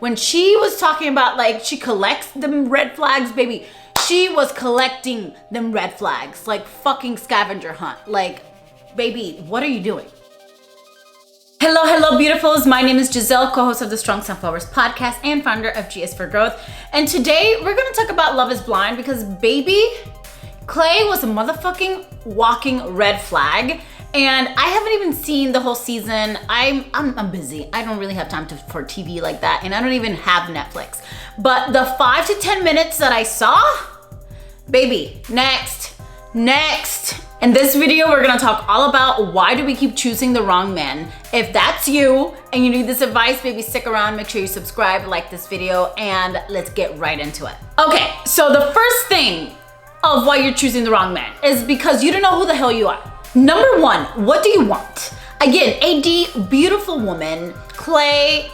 When she was talking about like she collects them red flags, baby, she was collecting them red flags like fucking scavenger hunt. Like, baby, what are you doing? Hello, beautifuls. My name is Giselle, co-host of the Strong Sunflowers podcast and founder of GS for Growth. And today we're gonna talk about Love is Blind because baby, Clay was a motherfucking walking red flag. And I haven't even seen the whole season. I'm busy. I don't really have time for TV like that. And I don't even have Netflix. But the 5 to 10 minutes that I saw, baby, next. In this video, we're gonna talk all about why do we keep choosing the wrong men. If that's you and you need this advice, baby, stick around, make sure you subscribe, like this video, and let's get right into it. Okay, so the first thing of why you're choosing the wrong man is because you don't know who the hell you are. Number one, what do you want? Again, AD, beautiful woman. Clay,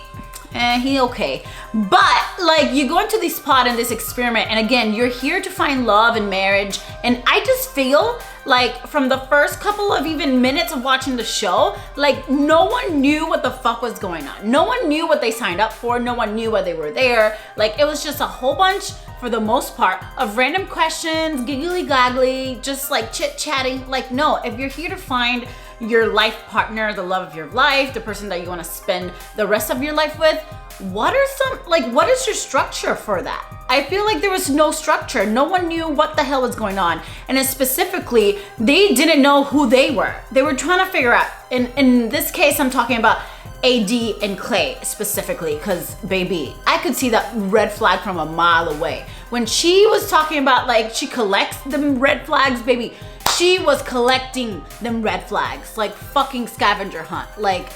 he okay. But like you go into this pod and this experiment, and again, you're here to find love and marriage. And I just feel like from the first couple of even minutes of watching the show, like no one knew what the fuck was going on. No one knew what they signed up for. No one knew why they were there. Like it was just a whole bunch, for the most part, of random questions, giggly gaggly, just like chit chatting. Like no, if you're here to find your life partner, the love of your life, the person that you want to spend the rest of your life with, what is your structure for that? I feel like there was no structure. No one knew what the hell was going on. And then specifically, they didn't know who they were. They were trying to figure out, in this case, I'm talking about AD and Clay specifically, because baby, I could see that red flag from a mile away. When she was talking about like she collects them red flags, baby, she was collecting them red flags like fucking scavenger hunt. Like,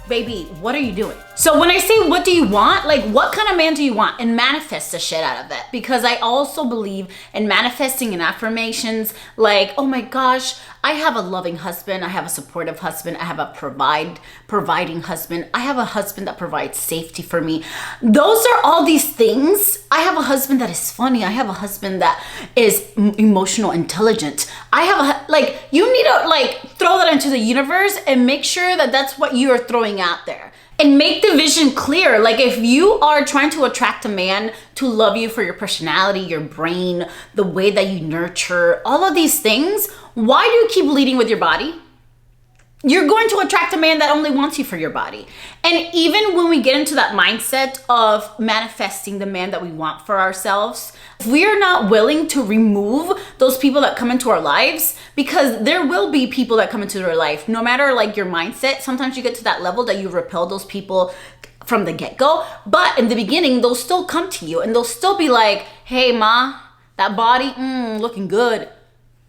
baby, what are you doing? So when I say what do you want, like what kind of man do you want? And manifest the shit out of it. Because I also believe in manifesting and affirmations like, oh my gosh, I have a loving husband, I have a supportive husband, I have a providing husband, I have a husband that provides safety for me. Those are all these things. I have a husband that is funny, I have a husband that is emotional intelligent. I have you need to like throw that into the universe and make sure that that's what you are throwing out there. And make the vision clear. Like if you are trying to attract a man to love you for your personality, your brain, the way that you nurture, all of these things, why do you keep leading with your body? You're going to attract a man that only wants you for your body. And even when we get into that mindset of manifesting the man that we want for ourselves, if we are not willing to remove those people that come into our lives, because there will be people that come into your life, no matter like your mindset, sometimes you get to that level that you repel those people from the get-go. But in the beginning, they'll still come to you and they'll still be like, hey ma, that body, looking good.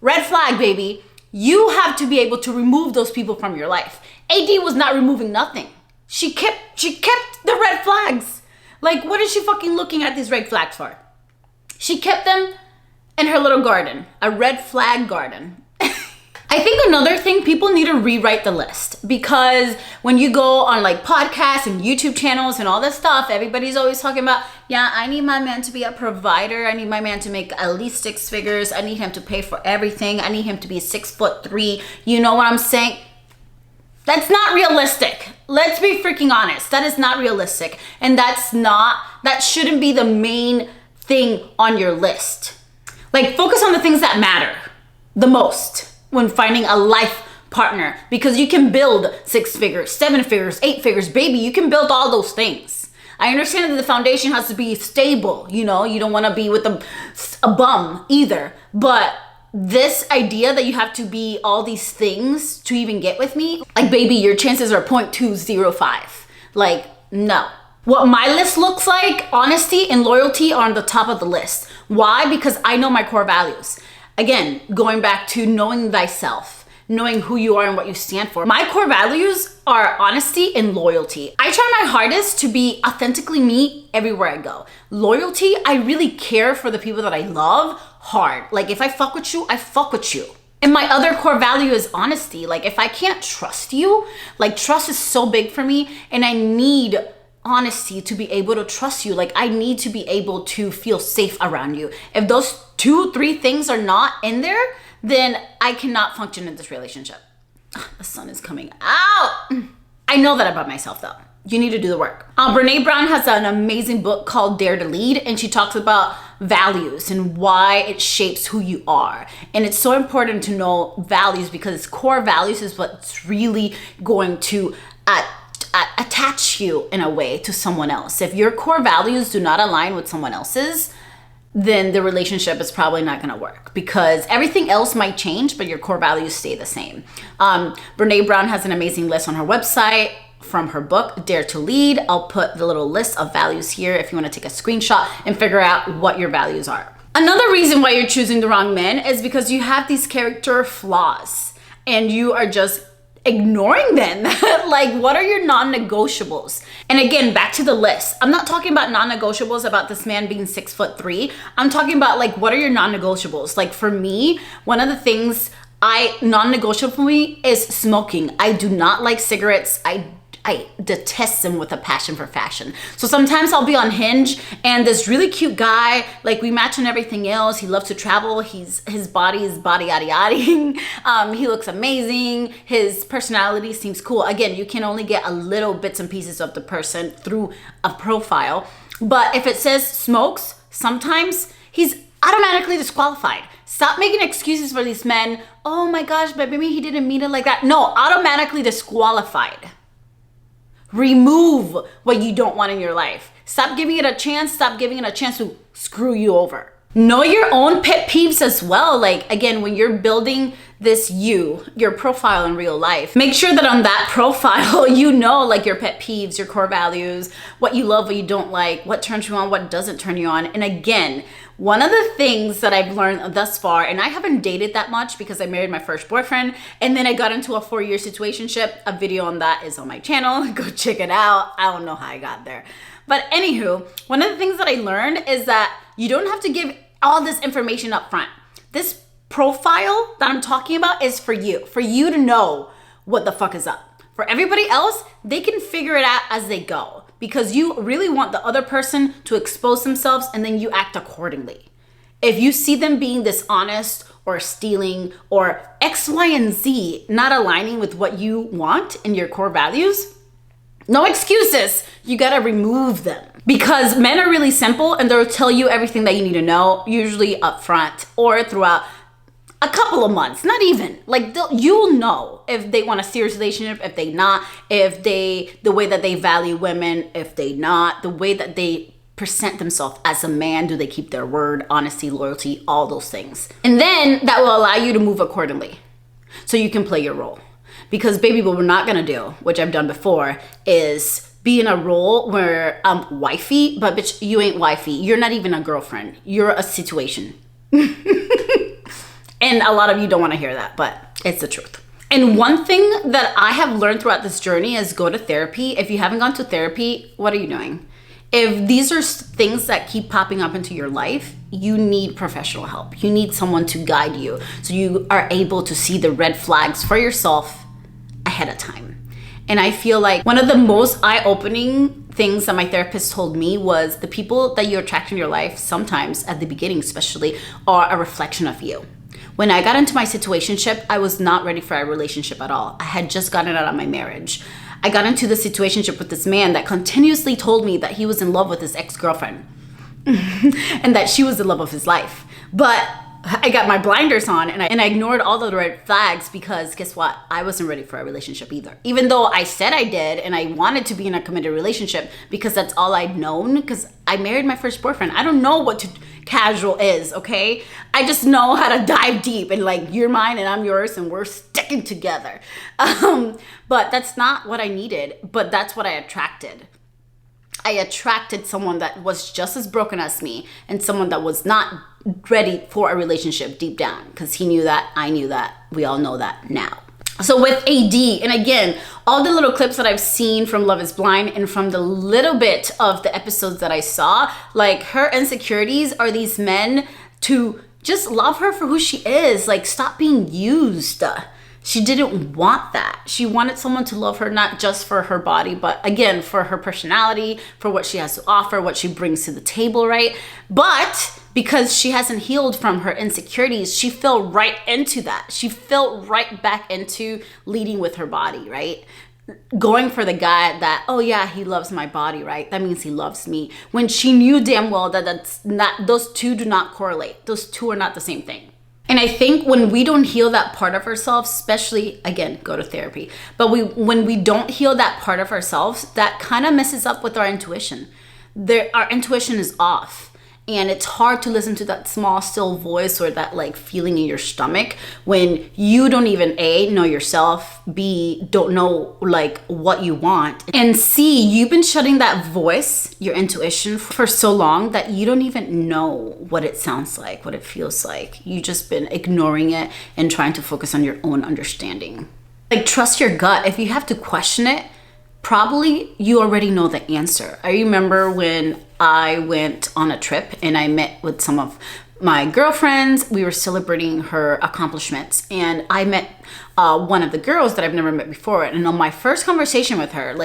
Red flag, baby. You have to be able to remove those people from your life. AD was not removing nothing. She kept the red flags. Like, what is she fucking looking at these red flags for? She kept them in her little garden, a red flag garden. I think another thing, people need to rewrite the list, because when you go on like podcasts and YouTube channels and all this stuff, everybody's always talking about, yeah, I need my man to be a provider. I need my man to make at least 6 figures. I need him to pay for everything. I need him to be 6'3". You know what I'm saying? That's not realistic. Let's be freaking honest. That is not realistic. And that shouldn't be the main thing on your list. Like focus on the things that matter the most when finding a life partner, because you can build 6 figures, 7 figures, 8 figures, baby, you can build all those things. I understand that the foundation has to be stable, you know, you don't want to be with a bum either, but this idea that you have to be all these things to even get with me, like baby, your chances are 0.205. Like, no. What my list looks like, honesty and loyalty are on the top of the list. Why? Because I know my core values. Again, going back to knowing thyself, knowing who you are and what you stand for. My core values are honesty and loyalty. I try my hardest to be authentically me everywhere I go. Loyalty, I really care for the people that I love hard. Like if I fuck with you, I fuck with you. And my other core value is honesty. Like if I can't trust you, like trust is so big for me, and I need honesty to be able to trust you. Like I need to be able to feel safe around you. If those 2-3 things are not in there, then I cannot function in this relationship. The sun is coming out. I know that about myself though. You need to do the work. Brene Brown has an amazing book called Dare to Lead, and she talks about values and why it shapes who you are. And it's so important to know values because core values is what's really going to attach you in a way to someone else. If your core values do not align with someone else's, then the relationship is probably not going to work because everything else might change, but your core values stay the same. Brene Brown has an amazing list on her website from her book, Dare to Lead. I'll put the little list of values here if you want to take a screenshot and figure out what your values are. Another reason why you're choosing the wrong men is because you have these character flaws and you are just ignoring them. Like, what are your non-negotiables? And again, back to the list. I'm not talking about non-negotiables about this man being 6'3". I'm talking about like, what are your non-negotiables? Like for me, one of the things non-negotiable for me is smoking. I do not like cigarettes. I detest them with a passion for fashion. So sometimes I'll be on Hinge and this really cute guy, like we match on everything else. He loves to travel. His body is body yada yada. He looks amazing. His personality seems cool. Again, you can only get a little bits and pieces of the person through a profile. But if it says smokes, sometimes he's automatically disqualified. Stop making excuses for these men. Oh my gosh, but maybe he didn't mean it like that. No, automatically disqualified. Remove what you don't want in your life. Stop giving it a chance. Stop giving it a chance to screw you over. Know your own pet peeves as well. Like again, when you're building this your profile in real life, make sure that on that profile, you know, like your pet peeves, your core values, what you love, what you don't like, what turns you on, what doesn't turn you on. And again, one of the things that I've learned thus far, and I haven't dated that much because I married my first boyfriend and then I got into a 4-year situationship. A video on that is on my channel. Go check it out. I don't know how I got there. But anywho, one of the things that I learned is that you don't have to give all this information up front. This profile that I'm talking about is for you to know what the fuck is up. For everybody else, they can figure it out as they go because you really want the other person to expose themselves and then you act accordingly. If you see them being dishonest or stealing or X, Y, and Z not aligning with what you want and your core values, no excuses. You gotta remove them. Because men are really simple and they'll tell you everything that you need to know, usually up front or throughout a couple of months, not even. Like you'll know if they want a serious relationship, if they not, the way that they value women, if they not, the way that they present themselves as a man, do they keep their word, honesty, loyalty, all those things. And then that will allow you to move accordingly so you can play your role. Because baby, what we're not gonna do, which I've done before, is be in a role where I'm wifey, but bitch, you ain't wifey. You're not even a girlfriend. You're a situation. And a lot of you don't want to hear that, but it's the truth. And one thing that I have learned throughout this journey is go to therapy. If you haven't gone to therapy, what are you doing? If these are things that keep popping up into your life, you need professional help. You need someone to guide you so you are able to see the red flags for yourself ahead of time. And I feel like one of the most eye-opening things that my therapist told me was the people that you attract in your life, sometimes at the beginning especially, are a reflection of you. When I got into my situationship, I was not ready for a relationship at all. I had just gotten out of my marriage. I got into the situationship with this man that continuously told me that he was in love with his ex-girlfriend and that she was the love of his life. But I got my blinders on and I ignored all the red flags because guess what? I wasn't ready for a relationship either. Even though I said I did and I wanted to be in a committed relationship because that's all I'd known because I married my first boyfriend. I don't know what casual is, okay? I just know how to dive deep and like you're mine and I'm yours and we're sticking together. But that's not what I needed, but that's what I attracted. I attracted someone that was just as broken as me and someone that was not ready for a relationship deep down because he knew that, I knew that, we all know that now. So with AD, and again, all the little clips that I've seen from Love is Blind and from the little bit of the episodes that I saw, like her insecurities are these men to just love her for who she is, like stop being used. She didn't want that. She wanted someone to love her, not just for her body, but again, for her personality, for what she has to offer, what she brings to the table, right? But because she hasn't healed from her insecurities, she fell right into that. She fell right back into leading with her body, right? going for the guy that, oh yeah, he loves my body, right? That means he loves me. When she knew damn well that that's not, those two do not correlate. Those two are not the same thing. And I think when we don't heal that part of ourselves, especially, again, go to therapy, but when we don't heal that part of ourselves, that kind of messes up with our intuition. Our intuition is off. And it's hard to listen to that small, still voice or that like feeling in your stomach when you don't even A, know yourself, B, don't know like what you want, and C, you've been shutting that voice, your intuition, for so long that you don't even know what it sounds like, what it feels like. You've just been ignoring it and trying to focus on your own understanding. Like, trust your gut. If you have to question it, probably you already know the answer. I remember when I went on a trip and I met with some of my girlfriends. We were celebrating her accomplishments, and I met one of the girls that I've never met before. And on my first conversation with her,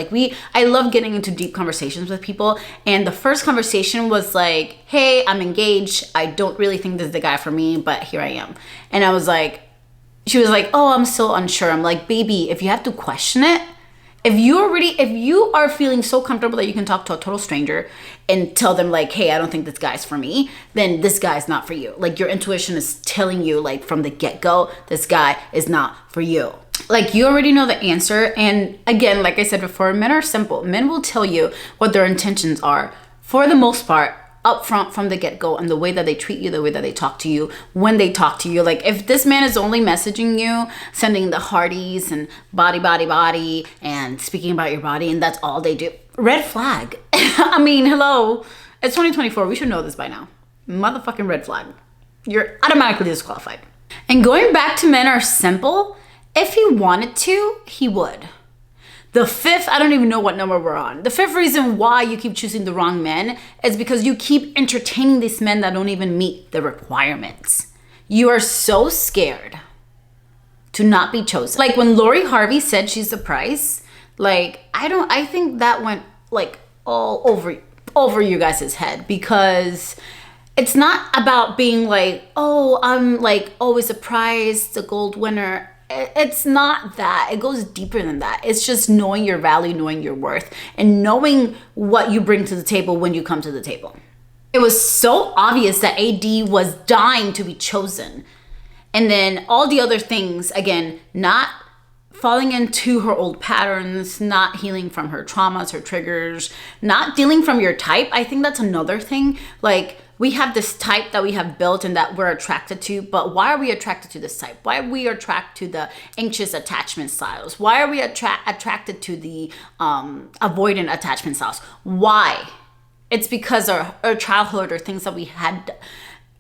I love getting into deep conversations with people. And the first conversation was like, hey, I'm engaged. I don't really think this is the guy for me, but here I am. And she was like, oh, I'm still unsure. I'm like, baby, if you have to question it, if you are feeling so comfortable that you can talk to a total stranger and tell them like, hey, I don't think this guy's for me, then this guy's not for you. Like, your intuition is telling you like from the get-go, this guy is not for you. Like, you already know the answer. And again, like I said before, men are simple. Men will tell you what their intentions are for the most part up front from the get-go, and the way that they treat you, the way that they talk to you, when they talk to you. Like, if this man is only messaging you, sending the hearties and body, and speaking about your body, and that's all they do, red flag. I mean, hello, it's 2024. We should know this by now. Motherfucking red flag. You're automatically disqualified. And going back to men are simple. If he wanted to, he would. The fifth, I don't even know what number we're on. The fifth reason why you keep choosing the wrong men is because you keep entertaining these men that don't even meet the requirements. You are so scared to not be chosen. Like, when Lori Harvey said she's the price, like, I think that went like all over you guys' head, because it's not about being like, oh, I'm like always a prize, the gold winner. It's not that. It goes deeper than that. It's just knowing your value, knowing your worth, and knowing what you bring to the table when you come to the table. It was so obvious that AD was dying to be chosen. And then all the other things, again, not falling into her old patterns, not healing from her traumas, her triggers, not dealing from your type. I think that's another thing. Like, we have this type that we have built and that we're attracted to, but why are we attracted to this type? Why are we attracted to the anxious attachment styles? Why are we attracted to the avoidant attachment styles? Why? It's because of our childhood or things that we had.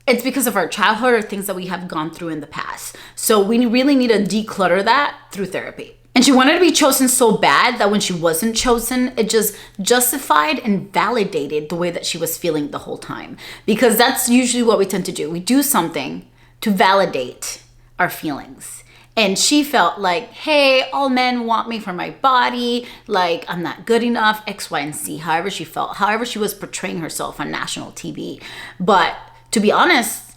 It's because of our childhood or things that we have gone through in the past. So we really need to declutter that through therapy. And she wanted to be chosen so bad that when she wasn't chosen, it just justified and validated the way that she was feeling the whole time. Because that's usually what we tend to do. We do something to validate our feelings. And she felt like, hey, all men want me for my body, like I'm not good enough, X, Y, and Z, however she felt, however she was portraying herself on national TV. But to be honest,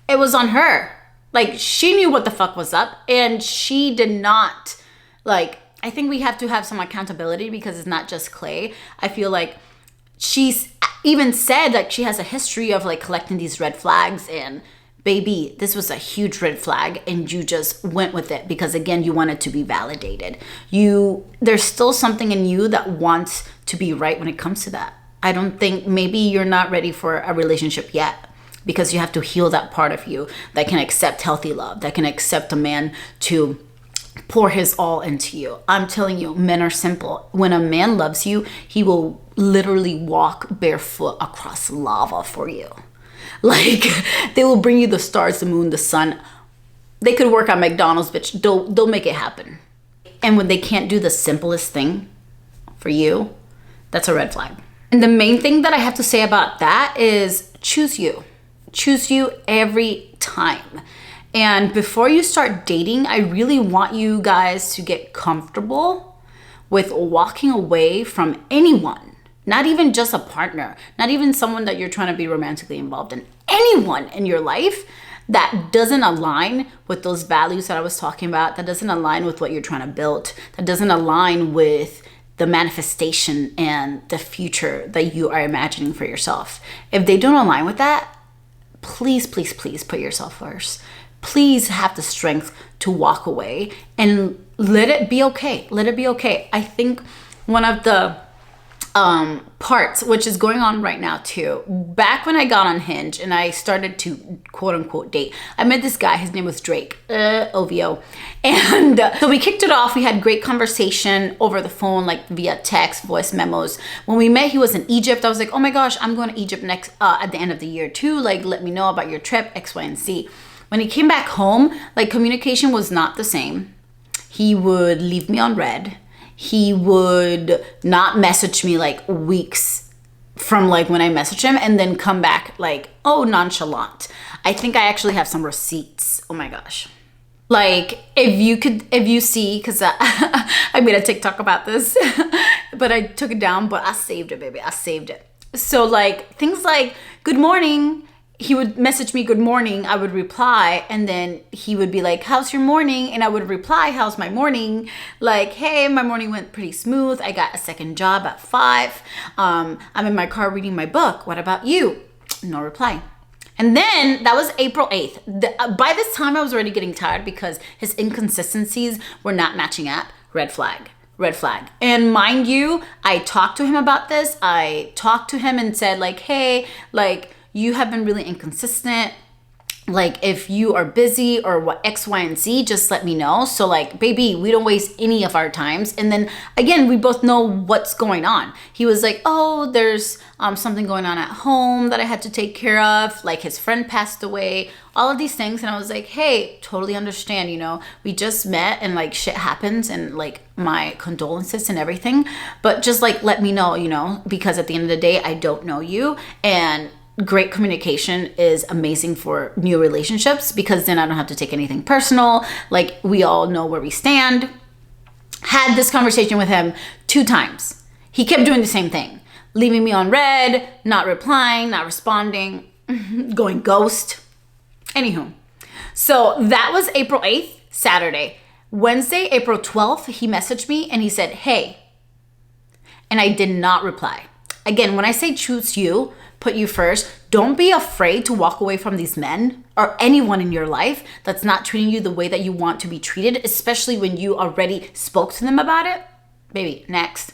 it was on her. Like, she knew what the fuck was up, and she did not. Like, I think we have to have some accountability, because it's not just Clay. I feel like she's even said that she has a history of like collecting these red flags, and baby, this was a huge red flag and you just went with it because, again, you wanted to be validated. There's still something in you that wants to be right when it comes to that. I don't think, maybe you're not ready for a relationship yet, because you have to heal that part of you that can accept healthy love, that can accept a man to pour his all into you. I'm telling you, men are simple. When a man loves you, he will literally walk barefoot across lava for you. Like, they will bring you the stars, the moon, the sun. They could work at McDonald's, bitch. They'll make it happen. And when they can't do the simplest thing for you, that's a red flag. And the main thing that I have to say about that is choose you. Choose you every time. And before you start dating, I really want you guys to get comfortable with walking away from anyone, not even just a partner, not even someone that you're trying to be romantically involved in, anyone in your life that doesn't align with those values that I was talking about, that doesn't align with what you're trying to build, that doesn't align with the manifestation and the future that you are imagining for yourself. If they don't align with that, please, please, please put yourself first. Please have the strength to walk away and let it be okay. Let it be okay. I think one of the parts, which is going on right now too, back when I got on Hinge and I started to quote unquote date, I met this guy. His name was Drake, OVO. And so we kicked it off. We had great conversation over the phone, like via text, voice memos. When we met, he was in Egypt. I was like, oh my gosh, I'm going to Egypt next at the end of the year too. Like, let me know about your trip, X, Y, and Z. When he came back home, like communication was not the same. He would leave me on red. He would not message me like weeks from like when I messaged him and then come back like, oh, nonchalant. I think I actually have some receipts. Oh my gosh. Like if you see, cause I made a TikTok about this, but I took it down, but I saved it, baby. I saved it. So like things like, good morning. He would message me good morning, I would reply, and then he would be like, how's your morning? And I would reply, how's my morning? Like, hey, my morning went pretty smooth. I got a second job at 5. I'm in my car reading my book. What about you? No reply. And then that was April 8th. By this time I was already getting tired because his inconsistencies were not matching up. Red flag. Red flag. And mind you, I talked to him about this. I talked to him and said like, hey, like, you have been really inconsistent. Like if you are busy or what X, Y, and Z, just let me know. So like, baby, we don't waste any of our times. And then again, we both know what's going on. He was like, oh, there's something going on at home that I had to take care of. Like his friend passed away, all of these things. And I was like, hey, totally understand. You know, we just met and like shit happens and like my condolences and everything. But just like, let me know, you know, because at the end of the day, I don't know you. And great communication is amazing for new relationships because then I don't have to take anything personal. Like we all know where we stand. Had this conversation with him 2 times. He kept doing the same thing. Leaving me on red, not replying, not responding, going ghost. Anywho, so that was April 8th, Saturday. Wednesday, April 12th, he messaged me and he said, hey, and I did not reply. Again, when I say choose you, put you first, don't be afraid to walk away from these men or anyone in your life that's not treating you the way that you want to be treated, especially when you already spoke to them about it. Baby, next.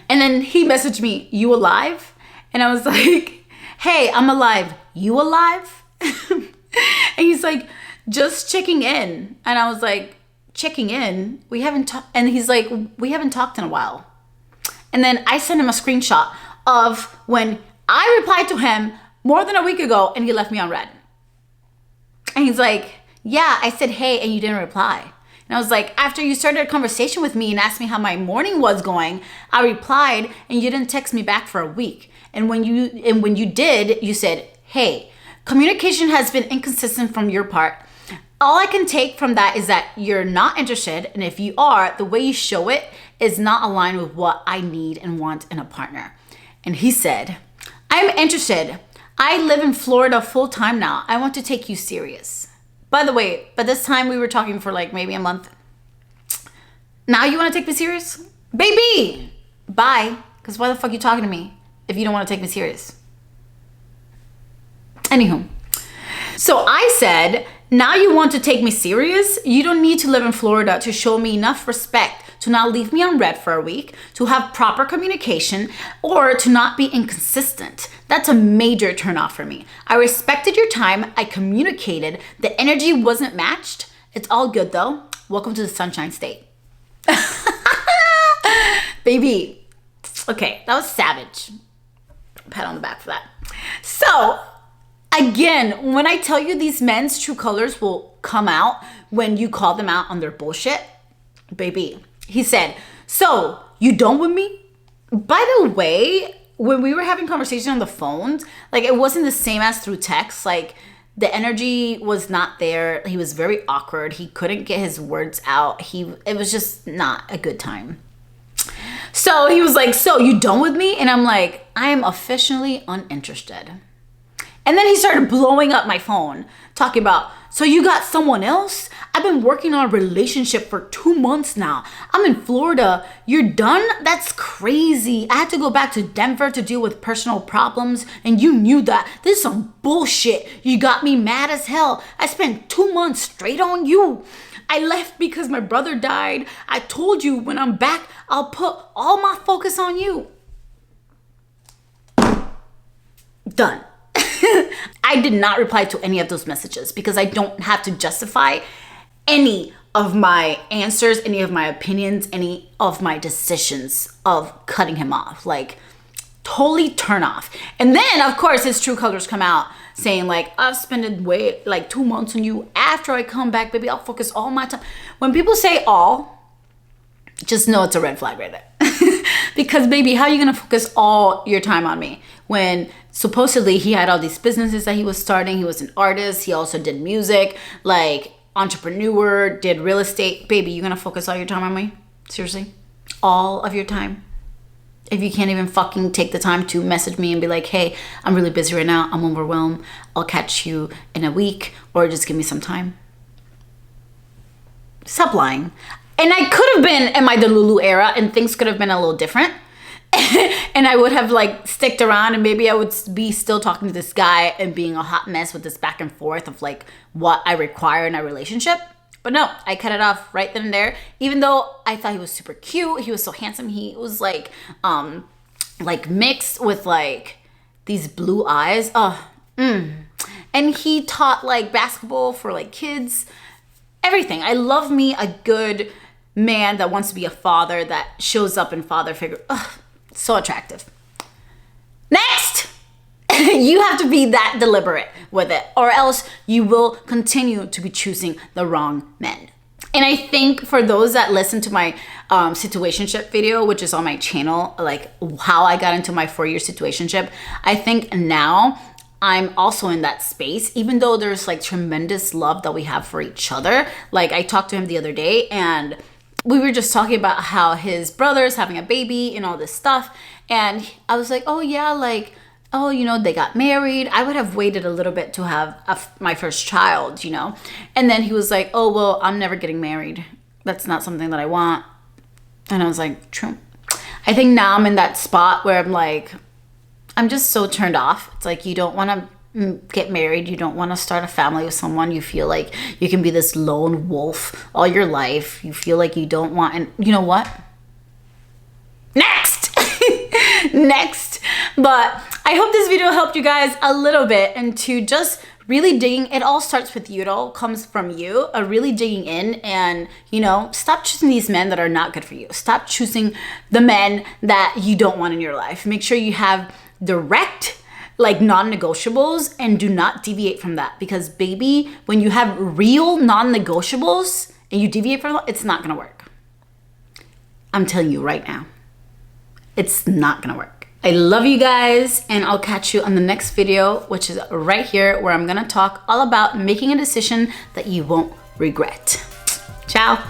And then he messaged me, you alive? And I was like, hey, I'm alive. You alive? And he's like, just checking in. And I was like, checking in? We haven't talked. And he's like, we haven't talked in a while. And then I sent him a screenshot of when I replied to him more than a week ago and he left me on red. And he's like, yeah, I said, hey, and you didn't reply. And I was like, after you started a conversation with me and asked me how my morning was going, I replied and you didn't text me back for a week. And when you did, you said, hey, communication has been inconsistent from your part. All I can take from that is that you're not interested. And if you are, the way you show it is not aligned with what I need and want in a partner. And he said, I'm interested. I live in Florida full time now. I want to take you serious. By the way, by this time we were talking for like maybe a month. Now you want to take me serious? Baby, bye. Because why the fuck you talking to me if you don't want to take me serious? Anywho, so I said, now you want to take me serious? You don't need to live in Florida to show me enough respect to not leave me on red for a week, to have proper communication, or to not be inconsistent. That's a major turnoff for me. I respected your time. I communicated. The energy wasn't matched. It's all good though. Welcome to the Sunshine State. Baby. Okay, that was savage. Pat on the back for that. So, again, when I tell you these men's true colors will come out when you call them out on their bullshit, baby. He said, so you done with me? By the way, when we were having conversation on the phone, like it wasn't the same as through text. Like the energy was not there. He was very awkward. He couldn't get his words out. It was just not a good time. So he was like, so you done with me? And I'm like, I am officially uninterested. And then he started blowing up my phone, talking about, so you got someone else? I've been working on a relationship for 2 months now. I'm in Florida. You're done? That's crazy. I had to go back to Denver to deal with personal problems, and you knew that. This is some bullshit. You got me mad as hell. I spent 2 months straight on you. I left because my brother died. I told you when I'm back, I'll put all my focus on you. Done. I did not reply to any of those messages because I don't have to justify any of my answers, any of my opinions, any of my decisions of cutting him off. Like, totally turn off. And then, of course, his true colors come out saying, like, I've spent like 2 months on you. After I come back, baby, I'll focus all my time. When people say all, just know it's a red flag right there. Because, baby, how are you going to focus all your time on me when supposedly he had all these businesses that he was starting? He was an artist. He also did music, like entrepreneur, did real estate. Baby, you're going to focus all your time on me? Seriously? All of your time? If you can't even fucking take the time to message me and be like, hey, I'm really busy right now. I'm overwhelmed. I'll catch you in a week, or just give me some time. Stop lying. And I could have been in my Delulu era and things could have been a little different. And I would have like sticked around and maybe I would be still talking to this guy and being a hot mess with this back and forth of like what I require in a relationship. But no, I cut it off right then and there. Even though I thought he was super cute, he was so handsome. He was like mixed with like these blue eyes. And he taught like basketball for like kids, everything. I love me a good man that wants to be a father, that shows up in father figure. So attractive. Next, you have to be that deliberate with it, or else you will continue to be choosing the wrong men. And I think for those that listen to my situationship video, which is on my channel, like how I got into my 4-year situationship, I think now I'm also in that space, even though there's like tremendous love that we have for each other. Like I talked to him the other day and we were just talking about how his brother's having a baby and all this stuff. And I was like, oh yeah, like, oh, you know, they got married. I would have waited a little bit to have my first child, you know? And then he was like, oh, well, I'm never getting married. That's not something that I want. And I was like, true. I think now I'm in that spot where I'm like, I'm just so turned off. It's like, you don't want to get married. You don't want to start a family with someone. You feel like you can be this lone wolf all your life. You feel like you don't want, and you know what? Next! Next. But I hope this video helped you guys a little bit into just really digging. It all starts with you. It all comes from you. Really digging in and, you know, stop choosing these men that are not good for you. Stop choosing the men that you don't want in your life. Make sure you have direct, like non-negotiables, and do not deviate from that, because baby, when you have real non-negotiables and you deviate from that, it's not gonna work. I'm telling you right now, it's not gonna work. I love you guys, and I'll catch you on the next video, which is right here, where I'm gonna talk all about making a decision that you won't regret. Ciao.